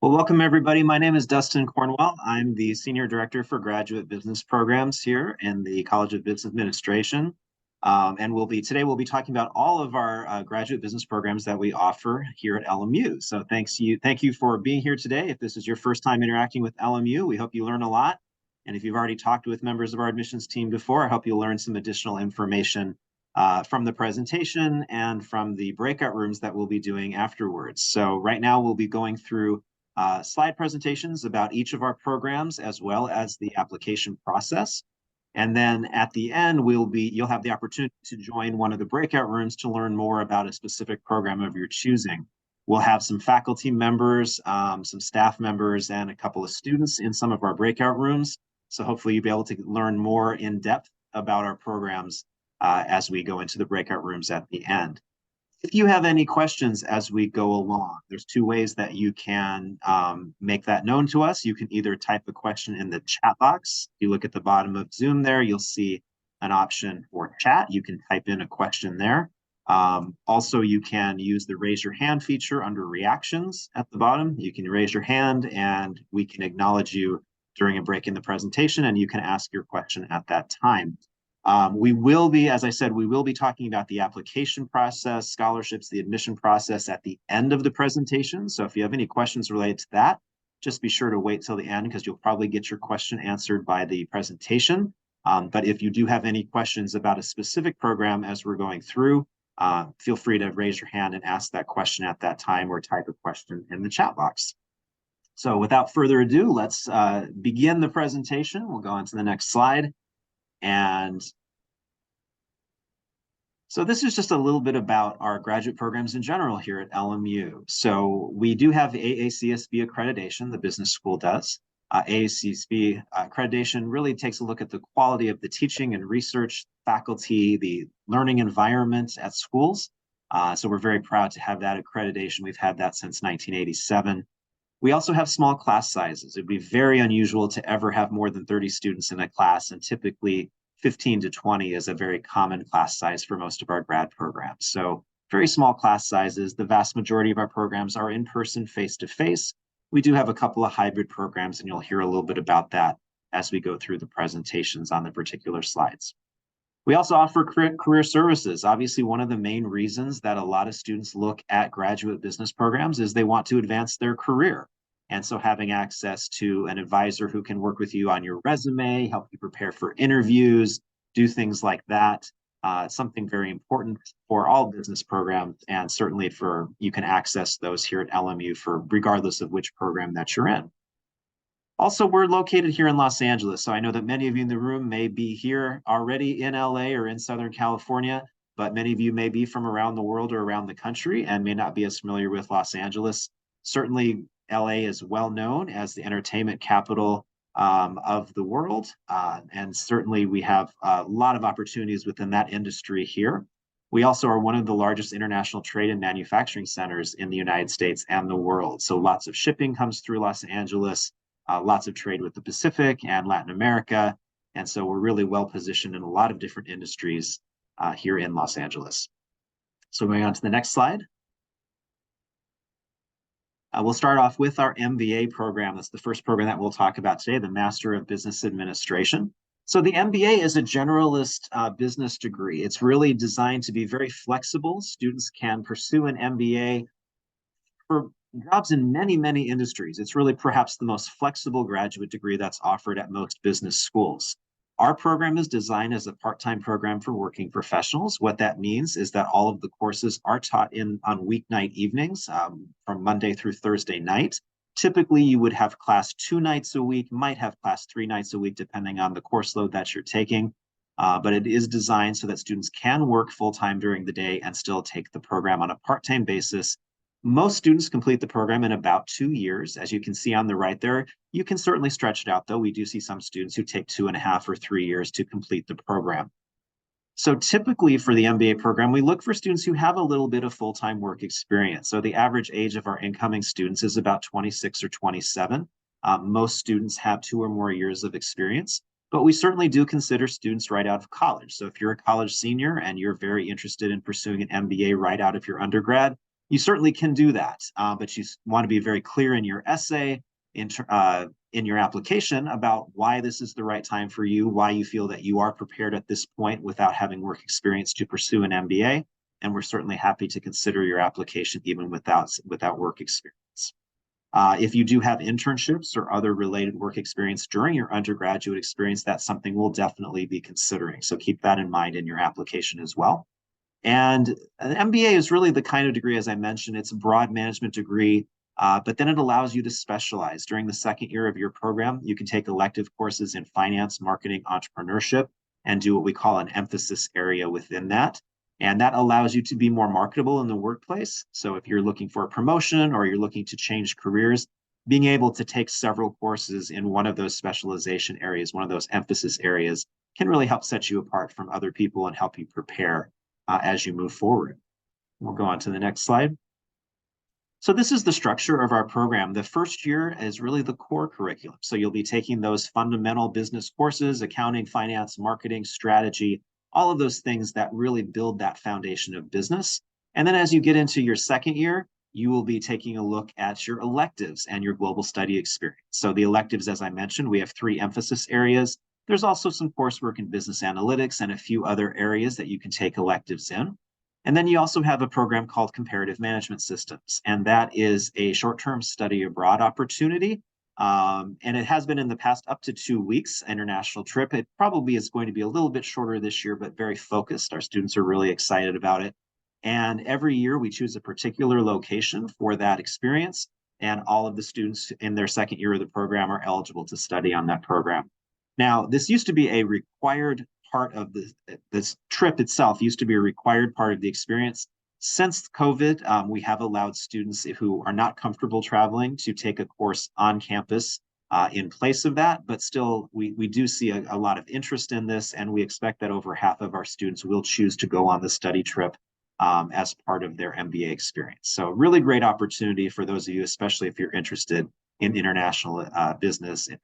Well, welcome everybody. My name is Dustin Cornwell. I'm the Senior Director for Graduate Business Programs here in the College of Business Administration. And today we'll be talking about all of our graduate business programs that we offer here at LMU. So thank you for being here today. If this is your first time interacting with LMU, we hope you learn a lot. And if you've already talked with members of our admissions team before, I hope you'll learn some additional information from the presentation and from the breakout rooms that we'll be doing afterwards. So right now we'll be going through slide presentations about each of our programs as well as the application process. And then at the end, you'll have the opportunity to join one of the breakout rooms to learn more about a specific program of your choosing. We'll have some faculty members, some staff members, and a couple of students in some of our breakout rooms. So hopefully you'll be able to learn more in depth about our programs as we go into the breakout rooms at the end. If you have any questions as we go along, there's two ways that you can make that known to us. You can either type a question in the chat box. If you look at the bottom of Zoom there, you'll see an option for chat. You can type in a question there. Also, you can use the raise your hand feature under reactions at the bottom. You can raise your hand and we can acknowledge you during a break in the presentation, and you can ask your question at that time. We will be, as I said, we will be talking about the application process, scholarships, the admission process at the end of the presentation. So if you have any questions related to that, just be sure to wait till the end because you'll probably get your question answered by the presentation. But if you do have any questions about a specific program as we're going through, feel free to raise your hand and ask that question at that time or type a question in the chat box. So without further ado, let's begin the presentation. We'll go on to the next slide. And so this is just a little bit about our graduate programs in general here at LMU. So we do have AACSB accreditation, the business school does. AACSB accreditation really takes a look at the quality of the teaching and research faculty, the learning environment at schools. So we're very proud to have that accreditation. We've had that since 1987. We also have small class sizes. It'd be very unusual to ever have more than 30 students in a class, and typically 15 to 20 is a very common class size for most of our grad programs. So very small class sizes. The vast majority of our programs are in person, face-to-face. We do have a couple of hybrid programs, and you'll hear a little bit about that as we go through the presentations on the particular slides. We also offer career services. Obviously, one of the main reasons that a lot of students look at graduate business programs is they want to advance their career. And so having access to an advisor who can work with you on your resume, help you prepare for interviews, do things like that, something very important for all business programs. And certainly you can access those here at LMU for regardless of which program that you're in. Also, we're located here in Los Angeles, so I know that many of you in the room may be here already in LA or in Southern California, but many of you may be from around the world or around the country and may not be as familiar with Los Angeles. Certainly, LA is well known as the entertainment capital of the world, and certainly we have a lot of opportunities within that industry here. We also are one of the largest international trade and manufacturing centers in the United States and the world, so lots of shipping comes through Los Angeles. Lots of trade with the Pacific and Latin America. And so we're really well positioned in a lot of different industries here in Los Angeles. So going on to the next slide. We'll start off with our MBA program. That's the first program that we'll talk about today, the Master of Business Administration. So the MBA is a generalist business degree. It's really designed to be very flexible. Students can pursue an MBA for jobs in many, many industries. It's really perhaps the most flexible graduate degree that's offered at most business schools. Our program is designed as a part-time program for working professionals. What that means is that all of the courses are taught on weeknight evenings from Monday through Thursday night. Typically, you would have class 2 nights a week, might have class 3 nights a week, depending on the course load that you're taking. But it is designed so that students can work full-time during the day and still take the program on a part-time basis. Most students complete the program in about 2 years. As you can see on the right there, you can certainly stretch it out, though. We do see some students who take 2.5 or 3 years to complete the program. So typically for the MBA program, we look for students who have a little bit of full-time work experience. So the average age of our incoming students is about 26 or 27. Most students have 2 or more years of experience, but we certainly do consider students right out of college. So if you're a college senior and you're very interested in pursuing an MBA right out of your undergrad, you certainly can do that, but you want to be very clear in your essay, in your application about why this is the right time for you, why you feel that you are prepared at this point without having work experience to pursue an MBA. And we're certainly happy to consider your application even without work experience. If you do have internships or other related work experience during your undergraduate experience, that's something we'll definitely be considering. So keep that in mind in your application as well. And an MBA is really the kind of degree, as I mentioned, it's a broad management degree, but then it allows you to specialize. During the second year of your program, you can take elective courses in finance, marketing, entrepreneurship, and do what we call an emphasis area within that. And that allows you to be more marketable in the workplace. So if you're looking for a promotion or you're looking to change careers, being able to take several courses in one of those specialization areas, one of those emphasis areas, can really help set you apart from other people and help you prepare as you move forward. We'll go on to the next slide. So this is the structure of our program. The first year is really the core curriculum. So you'll be taking those fundamental business courses, accounting, finance, marketing, strategy, all of those things that really build that foundation of business. And then as you get into your second year, you will be taking a look at your electives and your global study experience. So the electives, as I mentioned, we have 3 emphasis areas. There's also some coursework in business analytics and a few other areas that you can take electives in. And then you also have a program called Comparative Management Systems, and that is a short-term study abroad opportunity. And it has been in the past up to 2 weeks, international trip. It probably is going to be a little bit shorter this year, but very focused. Our students are really excited about it. And every year we choose a particular location for that experience, and all of the students in their second year of the program are eligible to study on that program. Now, this used to be a required part of this trip itself used to be a required part of the experience. Since COVID, we have allowed students who are not comfortable traveling to take a course on campus in place of that, but still we do see a lot of interest in this, and we expect that over half of our students will choose to go on the study trip as part of their MBA experience. So really great opportunity for those of you, especially if you're interested in international business and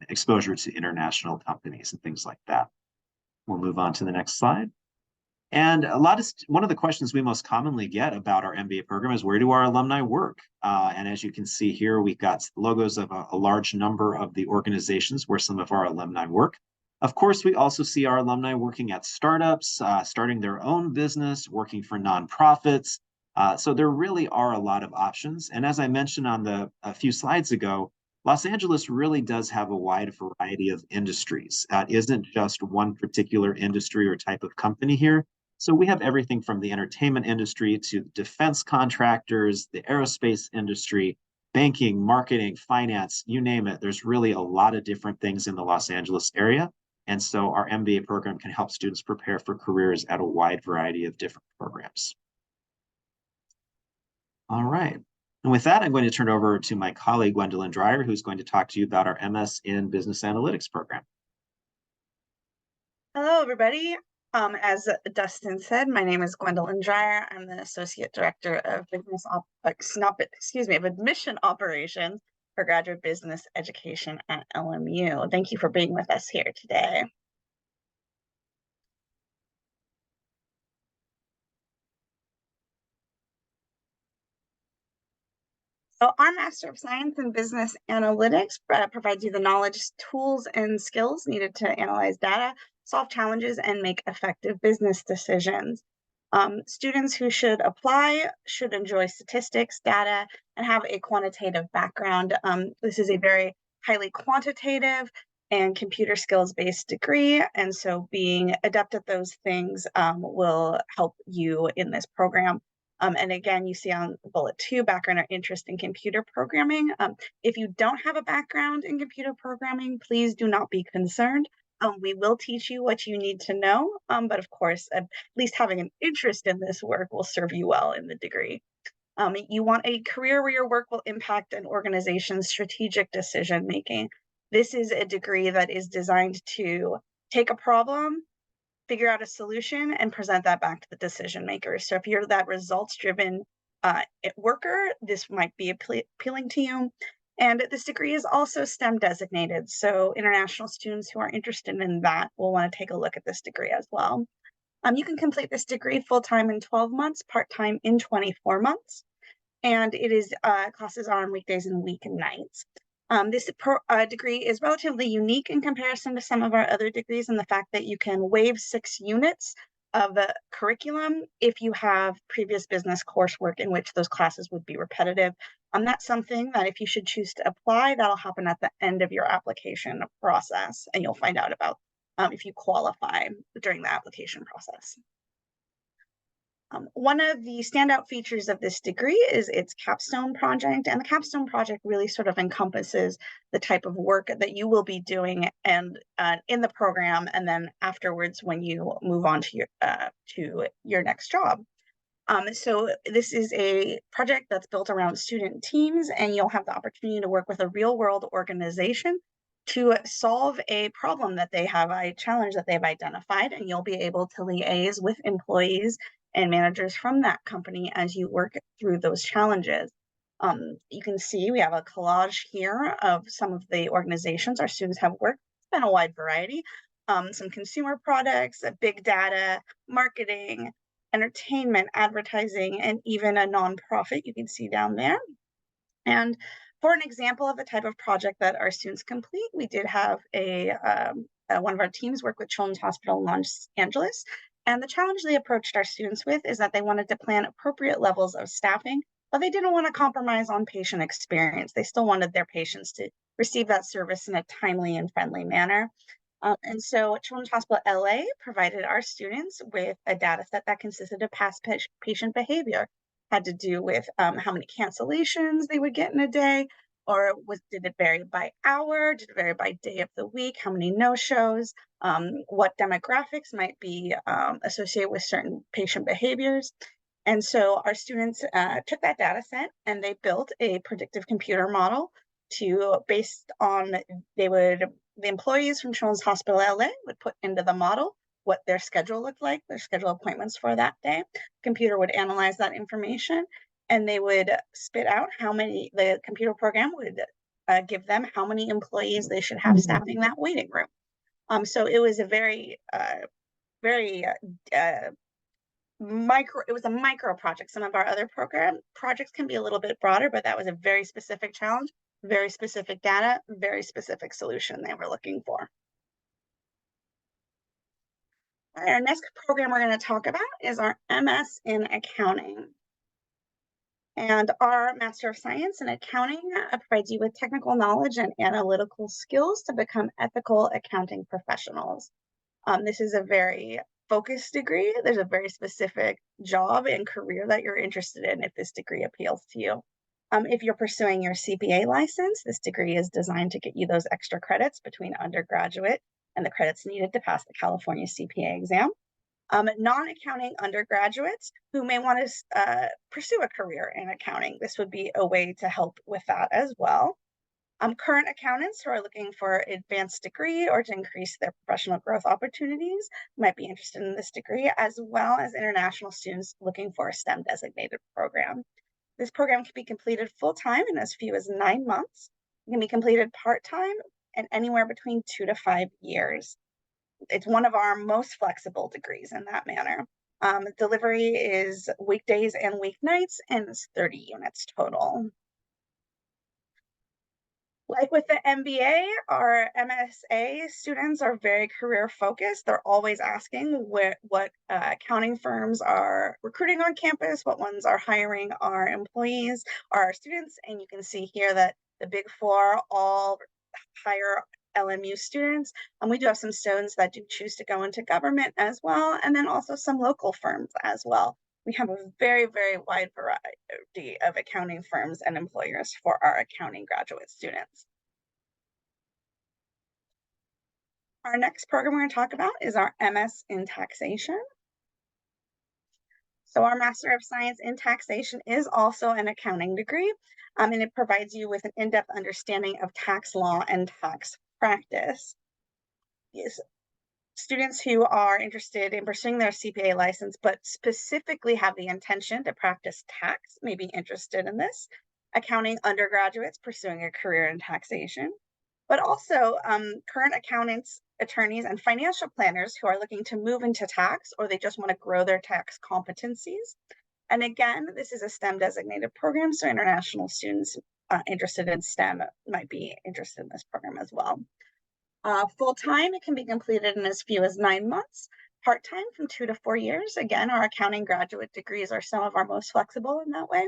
exposure to international companies and things like that. We'll move on to the next slide. And one of the questions we most commonly get about our MBA program is, where do our alumni work? And as you can see here, we've got logos of a large number of the organizations where some of our alumni work. Of course, we also see our alumni working at startups, starting their own business, working for nonprofits. So there really are a lot of options. And as I mentioned on a few slides ago, Los Angeles really does have a wide variety of industries. It isn't just one particular industry or type of company here. So we have everything from the entertainment industry to defense contractors, the aerospace industry, banking, marketing, finance, you name it. There's really a lot of different things in the Los Angeles area. And so our MBA program can help students prepare for careers at a wide variety of different programs. All right. And with that, I'm going to turn it over to my colleague, Gwendolyn Dreyer, who's going to talk to you about our MS in Business Analytics program. Hello, everybody. As Dustin said, my name is Gwendolyn Dreyer. I'm the Associate Director of Admission Operations for Graduate Business Education at LMU. Thank you for being with us here today. So our Master of Science in Business Analytics provides you the knowledge, tools, and skills needed to analyze data, solve challenges, and make effective business decisions. Students who should apply should enjoy statistics, data, and have a quantitative background. This is a very highly quantitative and computer skills-based degree, and so being adept at those things will help you in this program. And again, you see on bullet 2, background or interest in computer programming. If you don't have a background in computer programming, please do not be concerned. We will teach you what you need to know, but of course, at least having an interest in this work will serve you well in the degree. You want a career where your work will impact an organization's strategic decision making. This is a degree that is designed to take a problem, figure out a solution, and present that back to the decision makers. So if you're that results-driven worker, this might be appealing to you. And this degree is also STEM designated. So international students who are interested in that will want to take a look at this degree as well. You can complete this degree full-time in 12 months, part-time in 24 months, and it is classes are on weekdays and weeknights. This degree is relatively unique in comparison to some of our other degrees in the fact that you can waive 6 units of the curriculum if you have previous business coursework in which those classes would be repetitive. That's something that if you should choose to apply, that'll happen at the end of your application process, and you'll find out about if you qualify during the application process. One of the standout features of this degree is its capstone project, and the capstone project really sort of encompasses the type of work that you will be doing and in the program, and then afterwards when you move on to your next job. So this is a project that's built around student teams, and you'll have the opportunity to work with a real-world organization to solve a problem that they have, a challenge that they've identified, and you'll be able to liaise with employees and managers from that company as you work through those challenges. You can see we have a collage here of some of the organizations our students have worked. It's been a wide variety. Some consumer products, big data, marketing, entertainment, advertising, and even a nonprofit you can see down there. And for an example of the type of project that our students complete, we did have one of our teams work with Children's Hospital in Los Angeles. And the challenge they approached our students with is that they wanted to plan appropriate levels of staffing, but they didn't want to compromise on patient experience. They still wanted their patients to receive that service in a timely and friendly manner. And so Children's Hospital LA provided our students with a data set that consisted of past patient behavior, had to do with how many cancellations they would get in a day, or did it vary by hour, did it vary by day of the week, how many no-shows, what demographics might be associated with certain patient behaviors. And so our students took that data set and they built a predictive computer model based on, the employees from Children's Hospital LA would put into the model what their schedule looked like, their scheduled appointments for that day. The computer would analyze that information and they would spit out the computer program would give them how many employees they should have staffing that waiting room. So it was a very it was a micro project. Some of our other projects can be a little bit broader, but that was a very specific challenge, very specific data, very specific solution they were looking for. All right, our next program we're going to talk about is our MS in Accounting. And our Master of Science in Accounting provides you with technical knowledge and analytical skills to become ethical accounting professionals. This is a very focused degree. There's a very specific job and career that you're interested in if this degree appeals to you. If you're pursuing your CPA license, this degree is designed to get you those extra credits between undergraduate and the credits needed to pass the California CPA exam. Non-accounting undergraduates who may want to pursue a career in accounting, this would be a way to help with that as well. Current accountants who are looking for an advanced degree or to increase their professional growth opportunities might be interested in this degree, as well as international students looking for a STEM designated program. This program can be completed full-time in as few as 9 months. It can be completed part-time and anywhere between 2 to 5 years. It's one of our most flexible degrees in that manner. Delivery is weekdays and weeknights, and it's 30 units total. Like with the MBA, our MSA students are very career focused. They're always asking what accounting firms are recruiting on campus, what ones are hiring our employees, our students. And you can see here that the Big Four all hire LMU students. And we do have some students that do choose to go into government as well, and then also some local firms as well. We have a very, very wide variety of accounting firms and employers for our accounting graduate students. Our next program we're going to talk about is our MS in Taxation. So our Master of Science in Taxation is also an accounting degree, and it provides you with an in-depth understanding of tax law and tax practice. Yes. Students who are interested in pursuing their CPA license, but specifically have the intention to practice tax, may be interested in this. Accounting undergraduates pursuing a career in taxation. but also current accountants, attorneys, and financial planners who are looking to move into tax, or they just want to grow their tax competencies. And again, this is a STEM designated program, so international students interested in STEM might be interested in this program as well. Full-time, it can be completed in as few as 9 months. Part-time from 2 to 4 years. Again, our accounting graduate degrees are some of our most flexible in that way.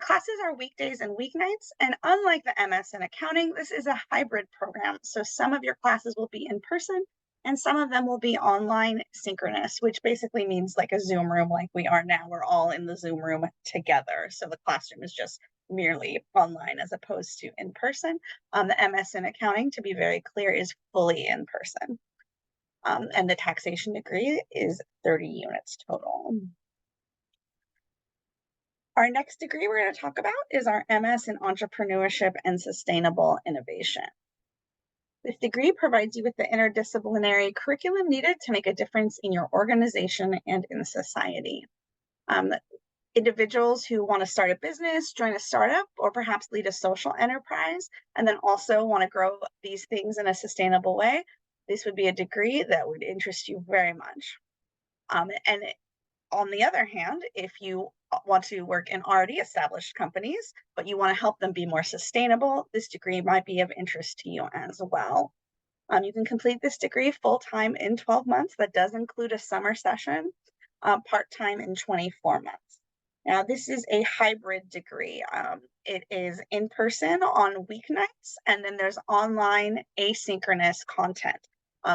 Classes are weekdays and weeknights, and unlike the MS in accounting, this is a hybrid program. So some of your classes will be in person, and some of them will be online synchronous, which basically means like a Zoom room like we are now. We're all in the Zoom room together. So the classroom is just merely online as opposed to in person. The MS in accounting, to be very clear, is fully in person. And the taxation degree is 30 units total. Our next degree we're going to talk about is our MS in Entrepreneurship and Sustainable Innovation. This degree provides you with the interdisciplinary curriculum needed to make a difference in your organization and in society. Individuals who want to start a business, join a startup, or perhaps lead a social enterprise, and then also want to grow these things in a sustainable way, this would be a degree that would interest you very much. And on the other hand, if you want to work in already established companies, but you want to help them be more sustainable, this degree might be of interest to you as well. You can complete this degree full-time in 12 months. That does include a summer session, part-time in 24 months. Now, this is a hybrid degree. It is in person on weeknights, and then there's online asynchronous content.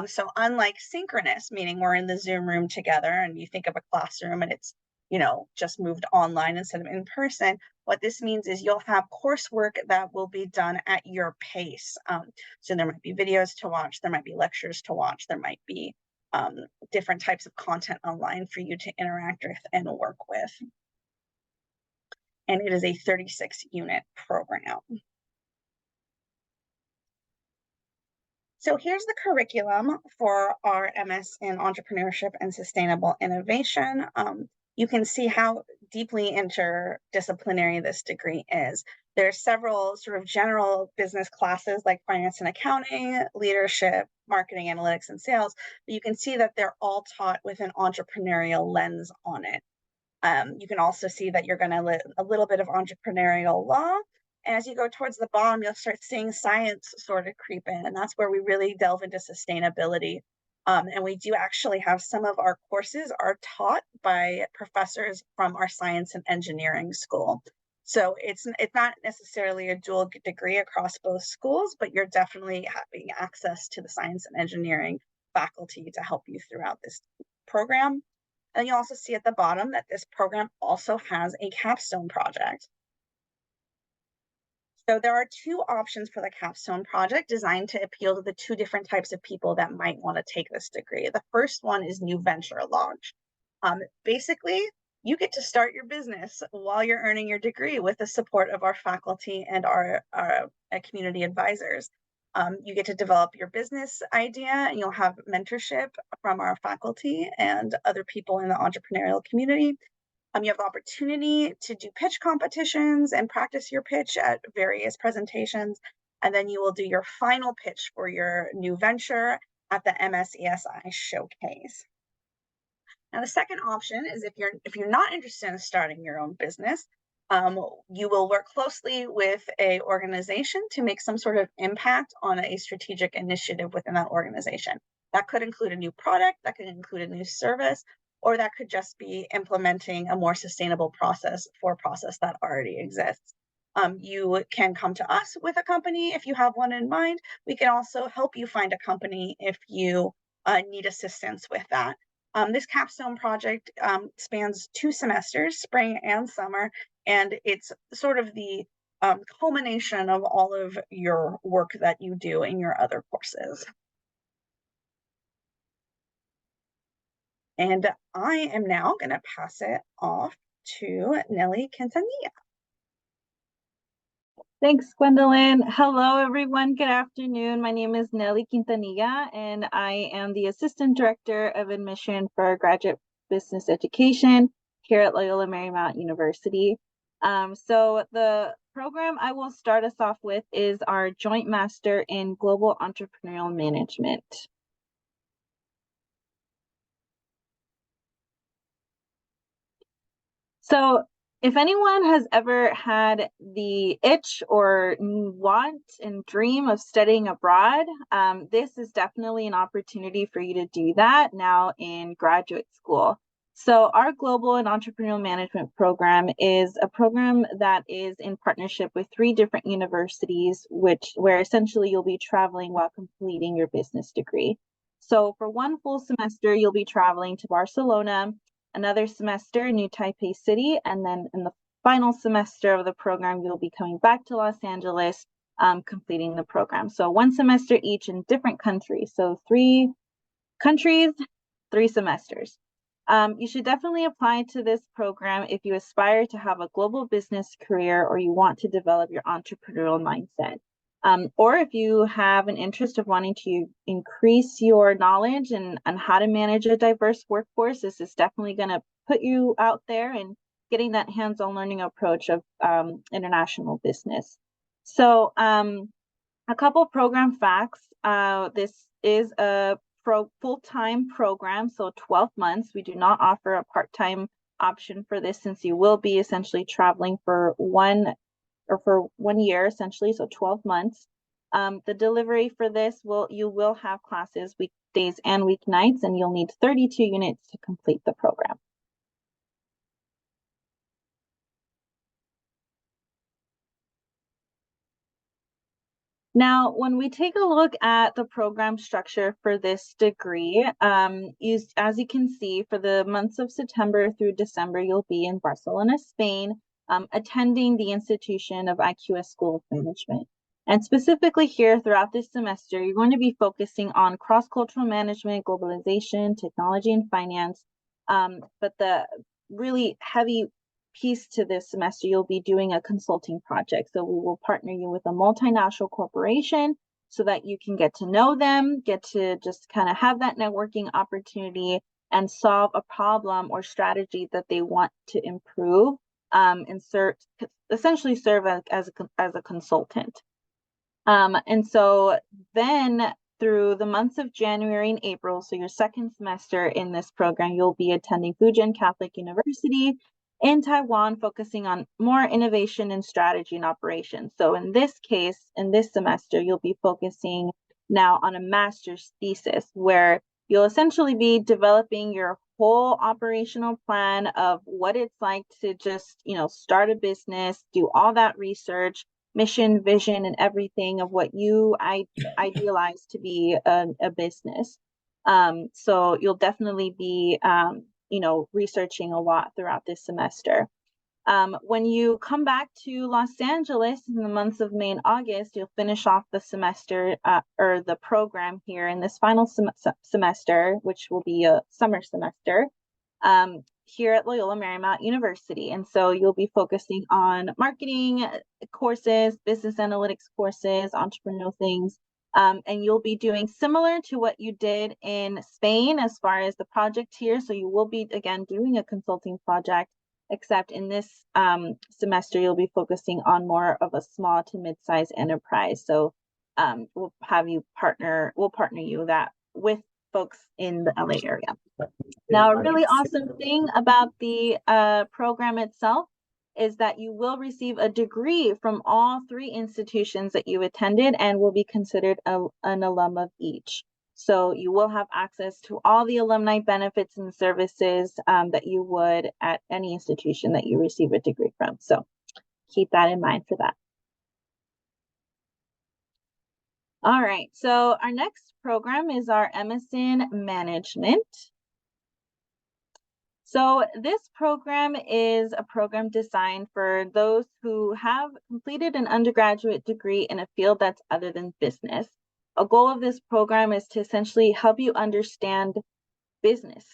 So unlike synchronous, meaning we're in the Zoom room together and you think of a classroom and it's, just moved online instead of in person, what this means is you'll have coursework that will be done at your pace. So there might be videos to watch, there might be lectures to watch, there might be different types of content online for you to interact with and work with. And it is a 36-unit program. So here's the curriculum for our MS in Entrepreneurship and Sustainable Innovation. You can see how deeply interdisciplinary this degree is. There's several sort of general business classes like finance and accounting, leadership, marketing, analytics, and sales, but you can see that they're all taught with an entrepreneurial lens on it. You can also see that you're going to learn a little bit of entrepreneurial law. As you go towards the bottom, you'll start seeing science sort of creep in, and that's where we really delve into sustainability. And we do actually have some of our courses are taught by professors from our science and engineering school. So it's not necessarily a dual degree across both schools, but you're definitely having access to the science and engineering faculty to help you throughout this program. And you also see at the bottom that this program also has a capstone project. So there are 2 options for the capstone project designed to appeal to the 2 different types of people that might want to take this degree. The first one is new venture launch. Basically, you get to start your business while you're earning your degree with the support of our faculty and our community advisors. You get to develop your business idea, and you'll have mentorship from our faculty and other people in the entrepreneurial community. You have the opportunity to do pitch competitions and practice your pitch at various presentations. And then you will do your final pitch for your new venture at the MSESI showcase. Now, the second option is if you're not interested in starting your own business, you will work closely with an organization to make some sort of impact on a strategic initiative within that organization. That could include a new product, that could include a new service, or that could just be implementing a more sustainable process for a process that already exists. You can come to us with a company if you have one in mind. We can also help you find a company if you need assistance with that. This capstone project spans 2 semesters, spring and summer, and it's sort of the culmination of all of your work that you do in your other courses. And I am now going to pass it off to Nelly Quintanilla. Thanks, Gwendolyn. Hello, everyone. Good afternoon. My name is Nelly Quintanilla, and I am the Assistant Director of Admission for Graduate Business Education here at Loyola Marymount University. So the program I will start us off with is our Joint Master in Global Entrepreneurial Management. So if anyone has ever had the itch or want and dream of studying abroad, this is definitely an opportunity for you to do that now in graduate school. So our Global and Entrepreneurial Management program is a program that is in partnership with 3 different universities, where essentially you'll be traveling while completing your business degree. So for 1 full semester, you'll be traveling to Barcelona, another semester in New Taipei City, and then in the final semester of the program, you'll be coming back to Los Angeles, completing the program. So 1 semester each in different countries. So 3 countries, 3 semesters. You should definitely apply to this program if you aspire to have a global business career or you want to develop your entrepreneurial mindset. Or if you have an interest of wanting to increase your knowledge and how to manage a diverse workforce, this is definitely going to put you out there and getting that hands-on learning approach of international business. So a couple program facts. This is a full-time program, so 12 months. We do not offer a part-time option for this, since you will be essentially traveling for 1 year, essentially, so 12 months. The delivery for this you will have classes weekdays and weeknights, and you'll need 32 units to complete the program. Now, when we take a look at the program structure for this degree, as you can see, for the months of September through December, you'll be in Barcelona, Spain, attending the institution of IQS School of Management. And specifically here throughout this semester, you're going to be focusing on cross-cultural management, globalization, technology, and finance. But the really heavy piece to this semester, you'll be doing a consulting project. So we will partner you with a multinational corporation so that you can get to know them, get to just kind of have that networking opportunity and solve a problem or strategy that they want to improve, and essentially serve as a consultant. And so then through the months of January and April, so your 2nd semester in this program, you'll be attending Fujian Catholic University in Taiwan, focusing on more innovation and strategy and operations. So in this case, in this semester, you'll be focusing now on a master's thesis, where you'll essentially be developing your whole operational plan of what it's like to just, start a business, do all that research, mission, vision, and everything of what you idealize to be a business. So you'll definitely be researching a lot throughout this semester. When you come back to Los Angeles in the months of May and August, you'll finish off the semester or the program here in this final semester, which will be a summer semester, here at Loyola Marymount University. And so you'll be focusing on marketing courses, business analytics courses, entrepreneurial things. And you'll be doing similar to what you did in Spain as far as the project here. So you will be, again, doing a consulting project, except in this semester, you'll be focusing on more of a small to mid-sized enterprise. So we'll partner you with folks in the LA area. Now, a really awesome thing about the program itself is that you will receive a degree from all 3 institutions that you attended and will be considered an alum of each. So you will have access to all the alumni benefits and services that you would at any institution that you receive a degree from. So keep that in mind for that. All right, so our next program is our MS in Management. So this program is a program designed for those who have completed an undergraduate degree in a field that's other than business. A goal of this program is to essentially help you understand business,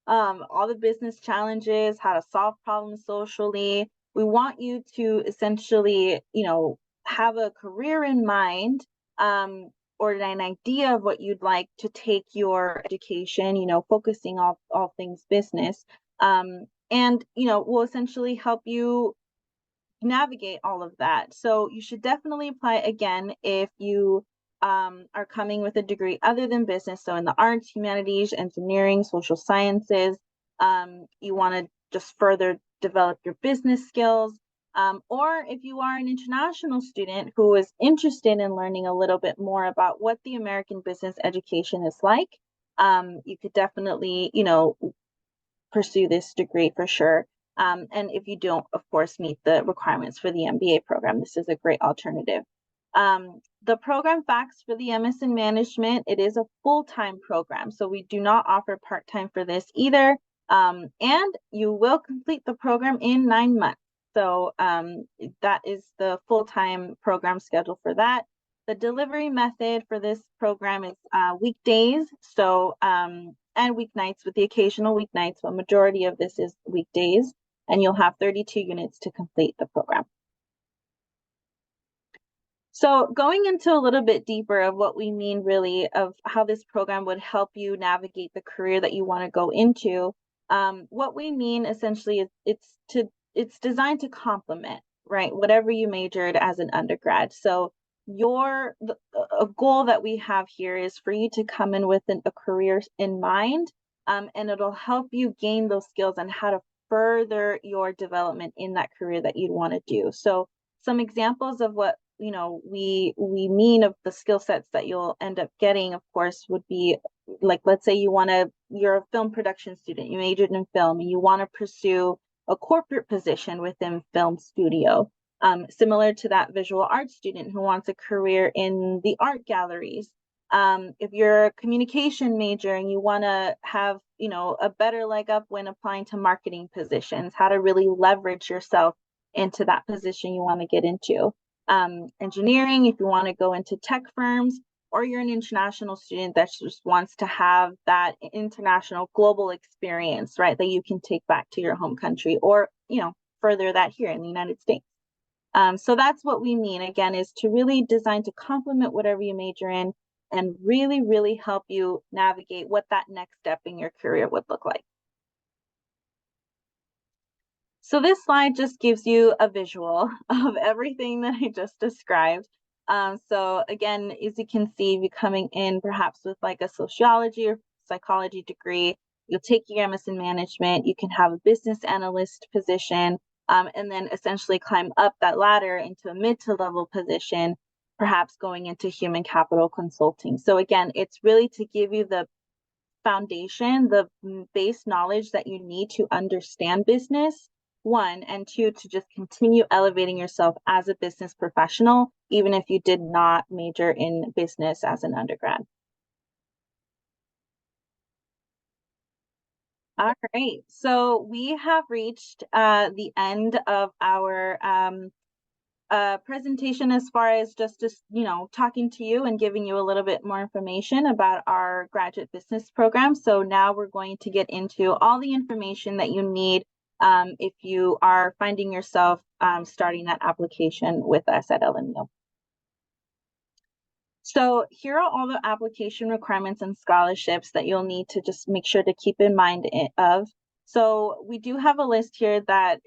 all the business challenges, how to solve problems socially. We want you to essentially, have a career in mind, or an idea of what you'd like to take your education, focusing on all things business. And, we'll essentially help you navigate all of that. So you should definitely apply again if you are coming with a degree other than business. So in the arts, humanities, engineering, social sciences, you want to just further develop your business skills. Or if you are an international student who is interested in learning a little bit more about what the American business education is like, you could definitely, pursue this degree for sure. And if you don't, of course, meet the requirements for the MBA program, this is a great alternative. The program facts for the MS in Management, it is a full-time program, so we do not offer part-time for this either. And you will complete the program in 9 months. So that is the full-time program schedule for that. The delivery method for this program is weekdays, so and weeknights with the occasional weeknights, but majority of this is weekdays, and you'll have 32 units to complete the program. So going into a little bit deeper of what we mean really of how this program would help you navigate the career that you want to go into, what we mean essentially is it's designed to complement, right, whatever you majored as an undergrad. So a goal that we have here is for you to come in with a career in mind, and it'll help you gain those skills on how to further your development in that career that you'd want to do. So some examples of what we mean of the skill sets that you'll end up getting, of course, would be like, let's say you're a film production student, you majored in film, and you want to pursue a corporate position within film studio. Similar to that visual arts student who wants a career in the art galleries. If you're a communication major and you want to have, a better leg up when applying to marketing positions, how to really leverage yourself into that position you want to get into. Engineering, if you want to go into tech firms, or you're an international student that just wants to have that international global experience, right, that you can take back to your home country, or, further that here in the United States. So that's what we mean, again, is to really design to complement whatever you major in and really, really help you navigate what that next step in your career would look like. So this slide just gives you a visual of everything that I just described. So again, as you can see, if you're coming in perhaps with like a sociology or psychology degree, you'll take your MS in Management, you can have a business analyst position, and then essentially climb up that ladder into a mid to level position, perhaps going into human capital consulting. So again, it's really to give you the foundation, the base knowledge that you need to understand business, one, and two, to just continue elevating yourself as a business professional, even if you did not major in business as an undergrad. All right, so we have reached the end of our presentation as far as just talking to you and giving you a little bit more information about our graduate business program. So now we're going to get into all the information that you need if you are finding yourself starting that application with us at LMU. So here are all the application requirements and scholarships that you'll need to just make sure to keep in mind of. So we do have a list here that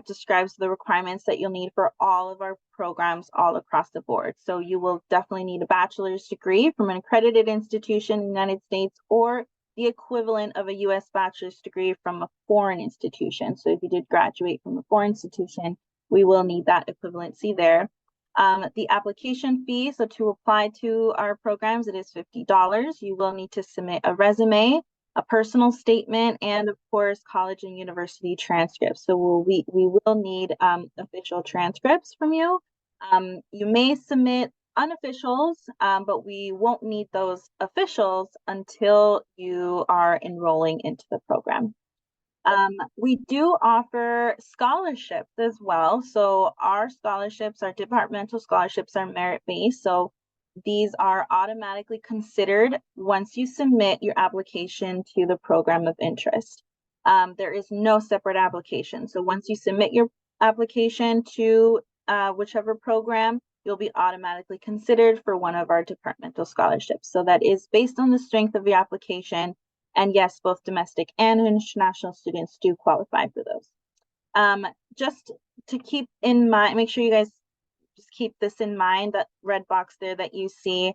describes the requirements that you'll need for all of our programs all across the board. So you will definitely need a bachelor's degree from an accredited institution in the United States, or the equivalent of a U.S. bachelor's degree from a foreign institution. So if you did graduate from a foreign institution, we will need that equivalency there. The application fee, so to apply to our programs, it is $50. You will need to submit a resume, a personal statement, and of course, college and university transcripts. So we will need official transcripts from you. You may submit unofficials, but we won't need those officials until you are enrolling into the program. We do offer scholarships as well. So our scholarships, our departmental scholarships, are merit-based. So these are automatically considered once you submit your application to the program of interest. There is no separate application. So once you submit your application to whichever program, you'll be automatically considered for one of our departmental scholarships. So that is based on the strength of your application. And yes, both domestic and international students do qualify for those. Just to keep in mind, make sure you guys just keep this in mind, that red box there that you see,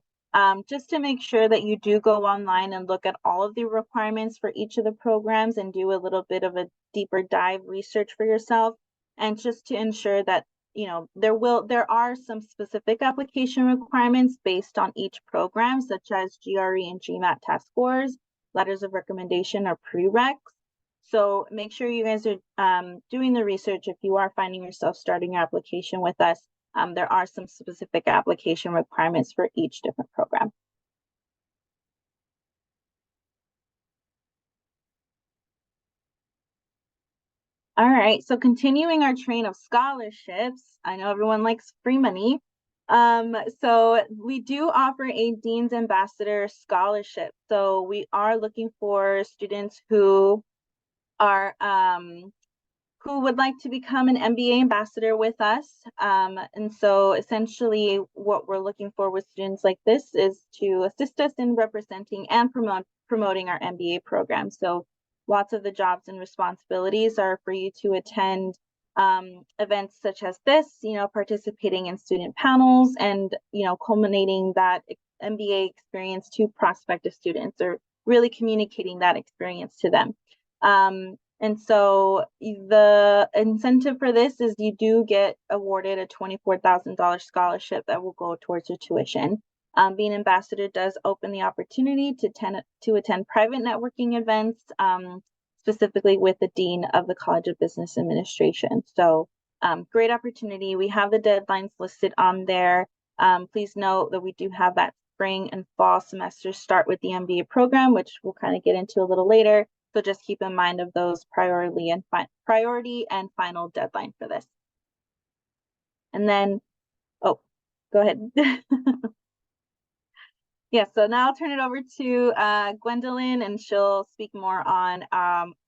just to make sure that you do go online and look at all of the requirements for each of the programs and do a little bit of a deeper dive research for yourself. And just to ensure that, you know, there are some specific application requirements based on each program, such as GRE and GMAT test scores, letters of recommendation, or prereqs. So make sure you guys are doing the research if you are finding yourself starting your application with us. There are some specific application requirements for each different program. All right, so continuing our train of scholarships, I know everyone likes free money. So we do offer a Dean's Ambassador Scholarship. So we are looking for students who are who would like to become an MBA ambassador with us. And so essentially what we're looking for with students like this is to assist us in representing and promoting our MBA program. So lots of the jobs and responsibilities are for you to attend events such as this, you know, participating in student panels and, you know, culminating that MBA experience to prospective students, or really communicating that experience to them. And so the incentive for this is you do get awarded a $24,000 scholarship that will go towards your tuition. Being an ambassador does open the opportunity to attend private networking events, specifically with the Dean of the College of Business Administration. So great opportunity. We have the deadlines listed on there. Please note that we do have that spring and fall semesters start with the MBA program, which we'll kind of get into a little later. So just keep in mind of those priority and final deadline for this. And then, oh, go ahead. Yeah, so now I'll turn it over to Gwendolyn, and she'll speak more on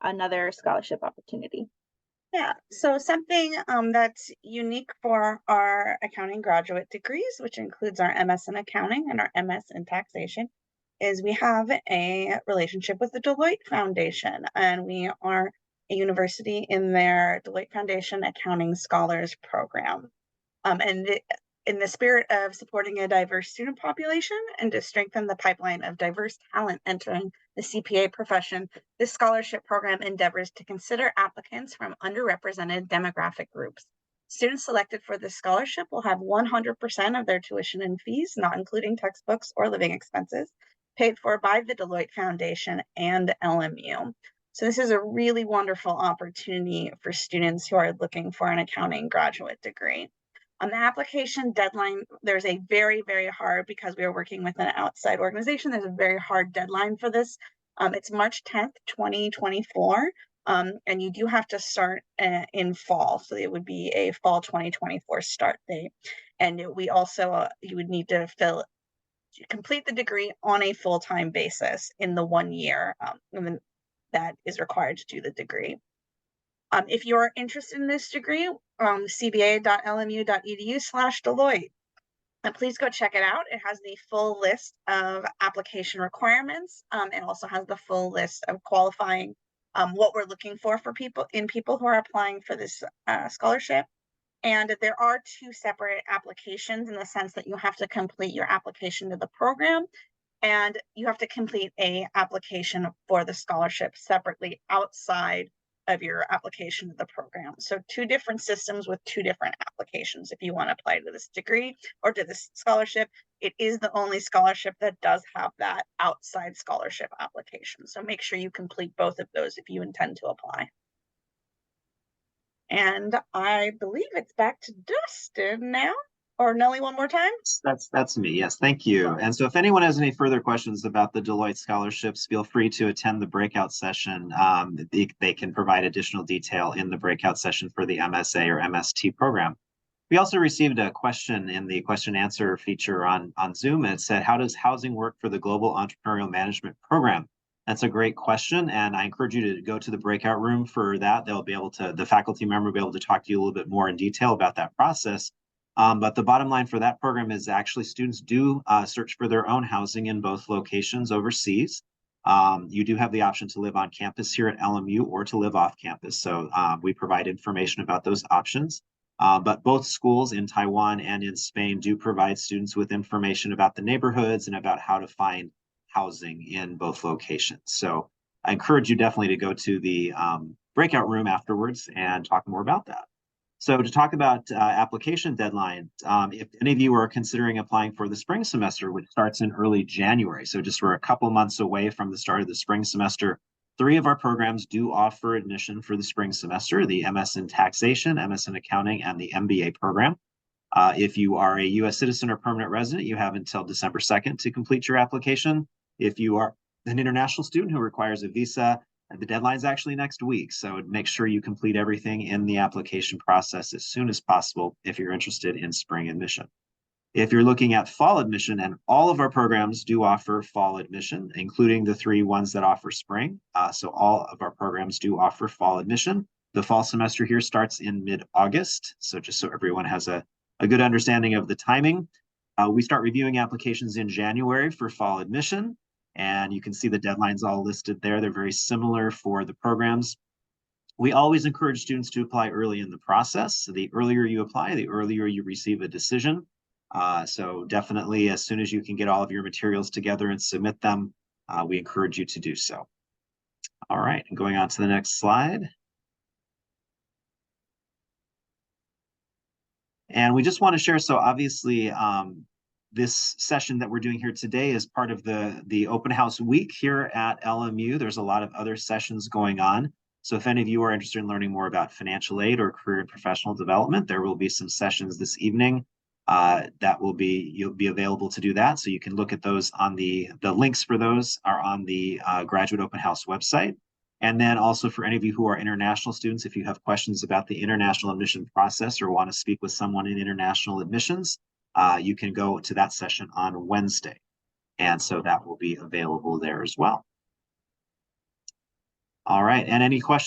another scholarship opportunity. Yeah, so something that's unique for our accounting graduate degrees, which includes our MS in accounting and our MS in taxation, is we have a relationship with the Deloitte Foundation, and we are a university in their Deloitte Foundation Accounting Scholars Program. In the spirit of supporting a diverse student population and to strengthen the pipeline of diverse talent entering the CPA profession, this scholarship program endeavors to consider applicants from underrepresented demographic groups. Students selected for this scholarship will have 100% of their tuition and fees, not including textbooks or living expenses, paid for by the Deloitte Foundation and LMU. So this is a really wonderful opportunity for students who are looking for an accounting graduate degree. On the application deadline, there's a very, very hard, because we are working with an outside organization, there's a very hard deadline for this. It's March 10th, 2024, and you do have to start in fall. So it would be a fall 2024 start date. And we also, you would need to complete the degree on a full-time basis in the 1 year that is required to do the degree. If you're interested in this degree, cba.lmu.edu/Deloitte. And please go check it out. It has the full list of application requirements. It also has the full list of qualifying, what we're looking for people who are applying for this scholarship. And there are two separate applications, in the sense that you have to complete your application to the program, and you have to complete a application for the scholarship separately outside of your application to the program. So two different systems with two different applications. If you want to apply to this degree or to this scholarship, it is the only scholarship that does have that outside scholarship application. So make sure you complete both of those if you intend to apply. And I believe it's back to Dustin now. Or Nellie, one more time? That's me. Yes, thank you. And so if anyone has any further questions about the Deloitte scholarships, feel free to attend the breakout session. They can provide additional detail in the breakout session for the MSA or MST program. We also received a question in the question answer feature on Zoom. It said, how does housing work for the Global Entrepreneurial Management Program? That's a great question, and I encourage you to go to the breakout room for that. The faculty member will be able to talk to you a little bit more in detail about that process. But the bottom line for that program is actually students do search for their own housing in both locations overseas. You do have the option to live on campus here at LMU or to live off campus. So we provide information about those options. But both schools in Taiwan and in Spain do provide students with information about the neighborhoods and about how to find housing in both locations. So I encourage you definitely to go to the breakout room afterwards and talk more about that. So to talk about application deadlines, if any of you are considering applying for the spring semester, which starts in early January, so just we're a couple months away from the start of the spring semester, 3 of our programs do offer admission for the spring semester: the MS in Taxation, MS in Accounting, and the MBA program. If you are a U.S. citizen or permanent resident, you have until December 2nd to complete your application. If you are an international student who requires a visa, the deadline is actually next week. So make sure you complete everything in the application process as soon as possible if you're interested in spring admission. If you're looking at fall admission, and all of our programs do offer fall admission, including the 3 ones that offer spring. So all of our programs do offer fall admission. The fall semester here starts in mid-August. So just so everyone has a good understanding of the timing, we start reviewing applications in January for fall admission. And you can see the deadlines all listed there. They're very similar for the programs. We always encourage students to apply early in the process. So the earlier you apply, the earlier you receive a decision. So definitely, as soon as you can get all of your materials together and submit them, we encourage you to do so. All right, and going on to the next slide. And we just want to share, so obviously, this session that we're doing here today is part of the open house week here at LMU. There's a lot of other sessions going on. So if any of you are interested in learning more about financial aid or career and professional development, there will be some sessions this evening you'll be available to do that. So you can look at those on the links for those are on the Graduate Open House website. And then also for any of you who are international students, if you have questions about the international admission process or want to speak with someone in international admissions, you can go to that session on Wednesday. And so that will be available there as well. All right, and any questions?